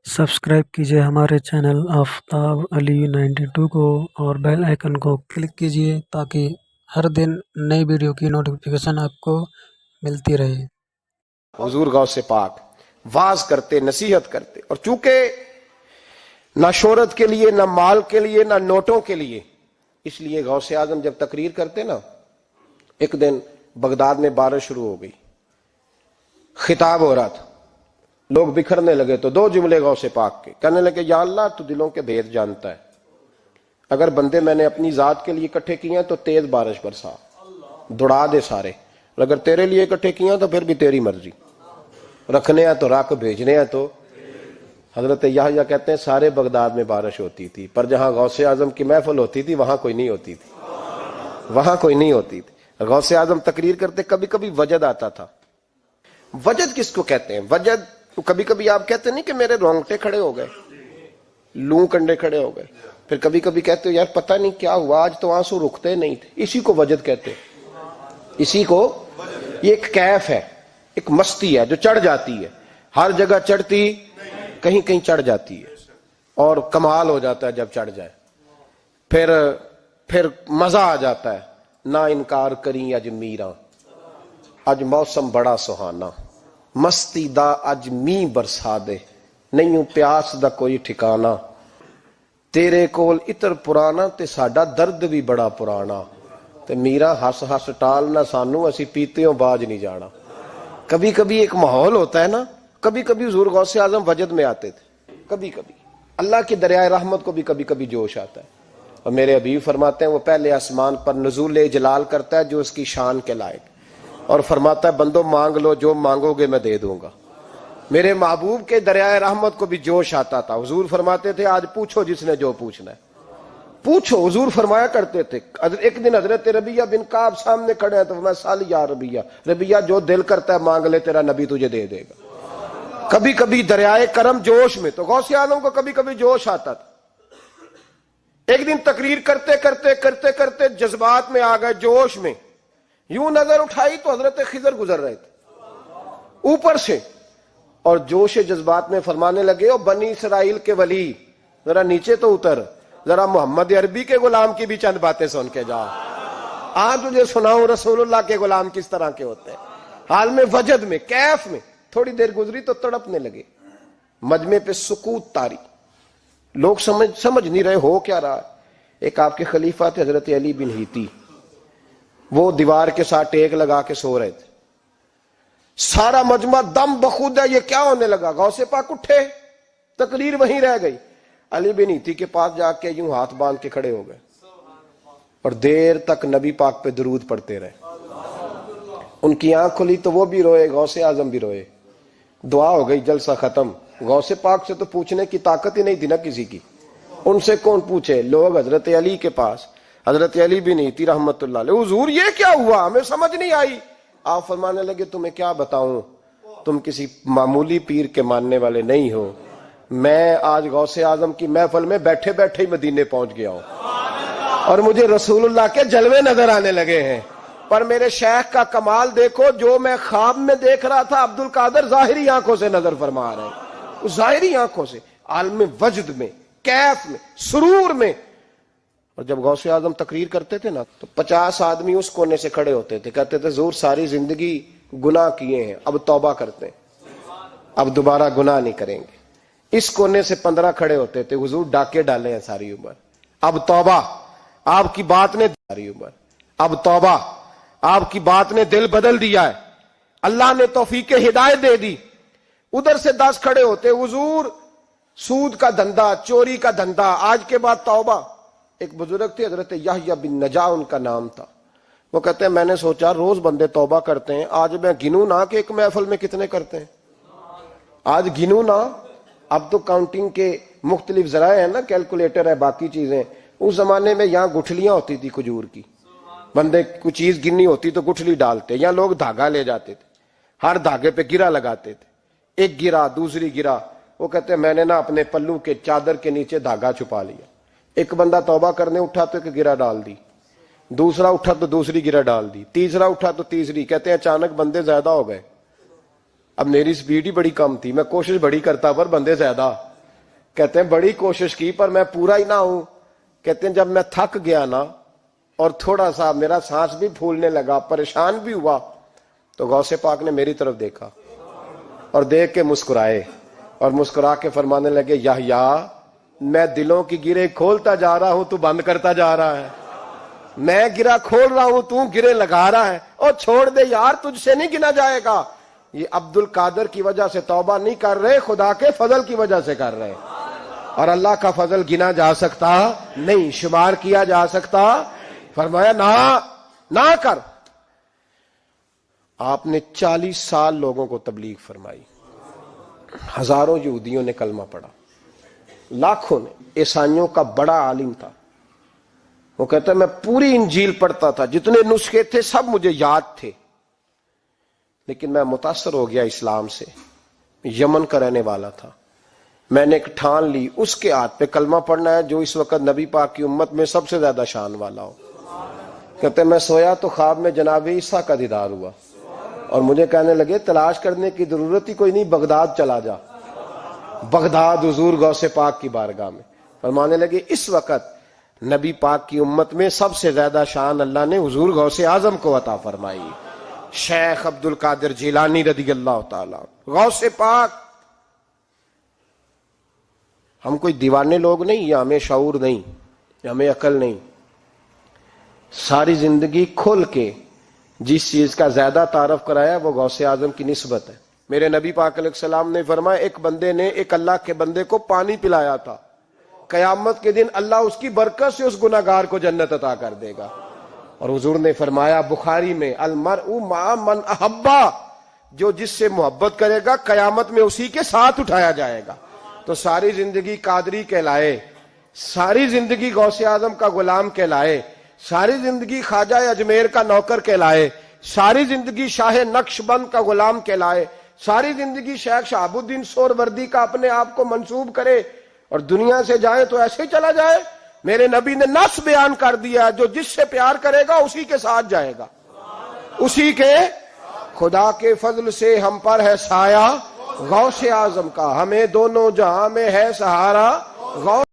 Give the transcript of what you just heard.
Subscribe کیجئے ہمارے channel آفتاب علی 92 کو اور بیل آئیکن کو کلک کیجئے تاکہ ہر دن نئی ویڈیو کی نوٹیفیکیشن آپ کو ملتی رہے۔ حضور غوث پاک واز کرتے، نصیحت کرتے، اور چونکہ نہ شہرت کے لیے، نہ مال کے لیے، نہ نوٹوں کے لیے، اس لیے غوث اعظم جب تقریر کرتے نا، ایک دن بغداد میں بارش شروع ہو گئی، خطاب ہو رہا تھا، لوگ بکھرنے لگے تو دو جملے غوث پاک کے کہنے لگے، یا اللہ تو دلوں کے بھید جانتا ہے، اگر بندے میں نے اپنی ذات کے لیے اکٹھے کیے ہیں تو تیز بارش برسا، دوڑا دے سارے، اور اگر تیرے لیے اکٹھے کیے ہیں تو پھر بھی تیری مرضی، رکھنے ہیں تو رکھ، بھیجنے ہیں تو۔ حضرت یحییٰ کہتے ہیں سارے بغداد میں بارش ہوتی تھی، پر جہاں غوث اعظم کی محفل ہوتی تھی وہاں کوئی نہیں ہوتی تھی، وہاں کوئی نہیں ہوتی تھی۔ غوث اعظم تقریر کرتے، کبھی کبھی وجد آتا تھا۔ وجد کس کو کہتے ہیں؟ وجد کبھی کبھی آپ کہتے نہیں کہ میرے رونگٹے کھڑے ہو گئے، لوں کنڈے کھڑے ہو گئے، پھر کبھی کبھی کہتے ہو یار پتہ نہیں کیا ہوا، آج تو آنسو رکتے نہیں تھے، اسی کو وجد کہتے ہیں۔ اسی کو، یہ ایک کیف ہے، ایک مستی ہے جو چڑھ جاتی ہے، ہر جگہ چڑھتی، کہیں کہیں چڑھ جاتی ہے، اور کمال ہو جاتا ہے جب چڑھ جائے، پھر مزہ آ جاتا ہے۔ نہ انکار کریں اج میراں، اج موسم بڑا سہانا، مستی دا اج می برسا دے، نہیں پیاس دا کوئی ٹھکانا، تیرے کول اتر پرانا تے ساڈا درد بھی بڑا پرانا، تے میرا ہس ہس ٹالنا سانو، اسی پیتےوں باج نہیں جانا۔ کبھی کبھی ایک ماحول ہوتا ہے نا، کبھی کبھی حضور غوث اعظم وجد میں آتے تھے، کبھی کبھی اللہ کی دریائے رحمت کو بھی کبھی کبھی جوش آتا ہے، اور میرے حبیب فرماتے ہیں وہ پہلے آسمان پر نزول جلال کرتا ہے جو اس کی شان کے لائق، اور فرماتا ہے بندو مانگ لو جو مانگو گے میں دے دوں گا۔ میرے محبوب کے دریائے رحمت کو بھی جوش آتا تھا، حضور فرماتے تھے آج پوچھو جس نے جو پوچھنا ہے، پوچھو۔ حضور فرمایا کرتے تھے، ایک دن حضرت ربیہ بن کعب سامنے کھڑے ہیں تو میں سال یا ربیہ، ربیہ جو دل کرتا ہے مانگ لے تیرا نبی تجھے دے دے گا۔ کبھی کبھی دریائے کرم جوش میں، تو غوث اعظم کو کبھی کبھی جوش آتا تھا۔ ایک دن تقریر کرتے کرتے کرتے کرتے جذبات میں آ گئے، جوش میں، یوں نظر اٹھائی تو حضرت خضر گزر رہے تھے اوپر سے، اور جوش جذبات میں فرمانے لگے، او بنی اسرائیل کے ولی ذرا نیچے تو اتر، ذرا محمد عربی کے غلام کی بھی چند باتیں سن کے جا، آج تجھے سناؤں رسول اللہ کے غلام کس طرح کے ہوتے ہیں۔ حال میں وجد میں، کیف میں، تھوڑی دیر گزری تو تڑپنے لگے، مجمع پہ سکوت تاری، لوگ سمجھ نہیں رہے ہو کیا رہا۔ ایک آپ کے خلیفہ تھے حضرت علی بن ہیتی، وہ دیوار کے ساتھ ٹیک لگا کے سو رہے تھے، سارا مجمع دم بخود ہے، یہ کیا ہونے لگا؟ غوث پاک اٹھے، تقریر وہیں رہ گئی، علی بن ہیتی کے پاس جا کے یوں ہاتھ باندھ کے کھڑے ہو گئے، اور دیر تک نبی پاک پہ درود پڑھتے رہے۔ ان کی آنکھ کھلی تو وہ بھی روئے، غوث اعظم بھی روئے، دعا ہو گئی، جلسہ ختم۔ غوث پاک سے تو پوچھنے کی طاقت ہی نہیں تھی نا کسی کی، ان سے کون پوچھے؟ لوگ حضرت علی کے پاس، حضرت علی بن ہیتی رحمت اللہ علیہ، حضور یہ کیا ہوا ہمیں سمجھ نہیں آئی۔ آپ فرمانے لگے تمہیں کیا بتاؤں، تم کسی معمولی پیر کے ماننے والے نہیں ہو، میں آج غوث اعظم کی محفل میں بیٹھے بیٹھے ہی مدینے پہنچ گیا ہوں، اور مجھے رسول اللہ کے جلوے نظر آنے لگے ہیں، پر میرے شیخ کا کمال دیکھو، جو میں خواب میں دیکھ رہا تھا عبد القادر ظاہری آنکھوں سے نظر فرما رہے ہیں، ظاہری آنکھوں سے، عالم وجد میں، کیف میں، سرور میں۔ اور جب غوث اعظم تقریر کرتے تھے نا تو 50 آدمی اس کونے سے کھڑے ہوتے تھے، کہتے تھے حضور ساری زندگی گناہ کیے ہیں، اب توبہ کرتے ہیں، اب دوبارہ گناہ نہیں کریں گے۔ اس کونے سے 15 کھڑے ہوتے تھے، حضور ڈاکے ڈالے ہیں ساری عمر، اب توبہ، آپ کی بات نے ساری عمر، اب توبہ، آپ کی بات نے دل بدل دیا ہے، اللہ نے توفیق ہدایت دے دی۔ ادھر سے 10 کھڑے ہوتے، حضور سود کا دھندا، چوری کا دھندا، آج کے بعد توبہ۔ ایک بزرگ تھے حضرت یحییٰ بن نجا ان کا نام تھا، وہ کہتے ہیں میں نے سوچا روز بندے توبہ کرتے ہیں، آج میں گنوں نہ کہ ایک محفل میں کتنے کرتے ہیں، آج گنوں نہ۔ اب تو کاؤنٹنگ کے مختلف ذرائع ہیں نا، کیلکولیٹر ہے، باقی چیزیں، اس زمانے میں یہاں گٹھلیاں ہوتی تھی کھجور کی، بندے کوئی چیز گننی ہوتی تو گٹھلی ڈالتے، یا لوگ دھاگا لے جاتے تھے، ہر دھاگے پہ گرا لگاتے تھے، ایک گرا دوسری گرا، وہ کہتے ہیں میں نے نا اپنے پلو کے چادر کے نیچے دھاگا چھپا لیا، ایک بندہ توبہ کرنے اٹھا تو ایک گرہ ڈال دی، دوسرا اٹھا تو دوسری گرہ ڈال دی، تیسرا اٹھا تو تیسری، کہتے ہیں اچانک بندے زیادہ ہو گئے، اب میری سپیڈ ہی بڑی کم تھی، میں کوشش بڑی کرتا پر بندے زیادہ، کہتے ہیں بڑی کوشش کی پر میں پورا ہی نہ ہوں. کہتے ہیں جب میں تھک گیا نا اور تھوڑا سا میرا سانس بھی پھولنے لگا, پریشان بھی ہوا, تو غوث پاک نے میری طرف دیکھا اور دیکھ کے مسکرائے اور مسکرا کے فرمانے لگے, یحییٰ میں دلوں کی گرے کھولتا جا رہا ہوں, تو بند کرتا جا رہا ہے. میں گرا کھول رہا ہوں, تو گرے لگا رہا ہے. اور چھوڑ دے یار, تجھ سے نہیں گنا جائے گا. یہ عبد القادر کی وجہ سے توبہ نہیں کر رہے, خدا کے فضل کی وجہ سے کر رہے. اور اللہ کا فضل گنا جا سکتا نہیں, شمار کیا جا سکتا. فرمایا نہ کر. آپ نے 40 سال لوگوں کو تبلیغ فرمائی, ہزاروں یہودیوں نے کلمہ پڑھا, لاکھوں نے. عیسائیوں کا بڑا عالم تھا, وہ کہتا ہے میں پوری انجیل پڑھتا تھا, جتنے نسخے تھے سب مجھے یاد تھے, لیکن میں متاثر ہو گیا اسلام سے. یمن کا رہنے والا تھا. میں نے ایک ٹھان لی, اس کے ہاتھ پہ کلمہ پڑھنا ہے جو اس وقت نبی پاک کی امت میں سب سے زیادہ شان والا ہو. کہتے ہیں میں سویا تو خواب میں جناب عیسیٰ کا دیدار ہوا, اور مجھے کہنے لگے تلاش کرنے کی ضرورت ہی کوئی نہیں, بغداد چلا جا. بغداد حضور غوث پاک کی بارگاہ میں. فرمانے لگے اس وقت نبی پاک کی امت میں سب سے زیادہ شان اللہ نے حضور غوث اعظم کو عطا فرمائی, شیخ عبد القادر جیلانی رضی اللہ تعالی. غوث پاک. ہم کوئی دیوانے لوگ نہیں, یا ہمیں شعور نہیں, یا ہمیں عقل نہیں. ساری زندگی کھل کے جس چیز کا زیادہ تعارف کرایا وہ غوث اعظم کی نسبت ہے. میرے نبی پاک علیہ السلام نے فرمایا ایک بندے نے ایک اللہ کے بندے کو پانی پلایا تھا, قیامت کے دن اللہ اس کی برکت سے اس گناہگار کو جنت عطا کر دے گا. اور حضور نے فرمایا بخاری میں, المرء مع من احبا, جو جس سے محبت کرے گا قیامت میں اسی کے ساتھ اٹھایا جائے گا. تو ساری زندگی قادری کہلائے, ساری زندگی غوث اعظم کا غلام کہلائے, ساری زندگی خواجہ اجمیر کا نوکر کہلائے, ساری زندگی شاہ نقش بند کا غلام کہلائے, ساری زندگی شیخ شہاب الدین سہروردی کا اپنے آپ کو منسوب کرے, اور دنیا سے جائے تو ایسے ہی چلا جائے. میرے نبی نے نص بیان کر دیا, جو جس سے پیار کرے گا اسی کے ساتھ جائے گا, اسی کے. خدا کے فضل سے ہم پر ہے سایہ غوث اعظم کا, ہمیں دونوں جہاں میں ہے سہارا غوث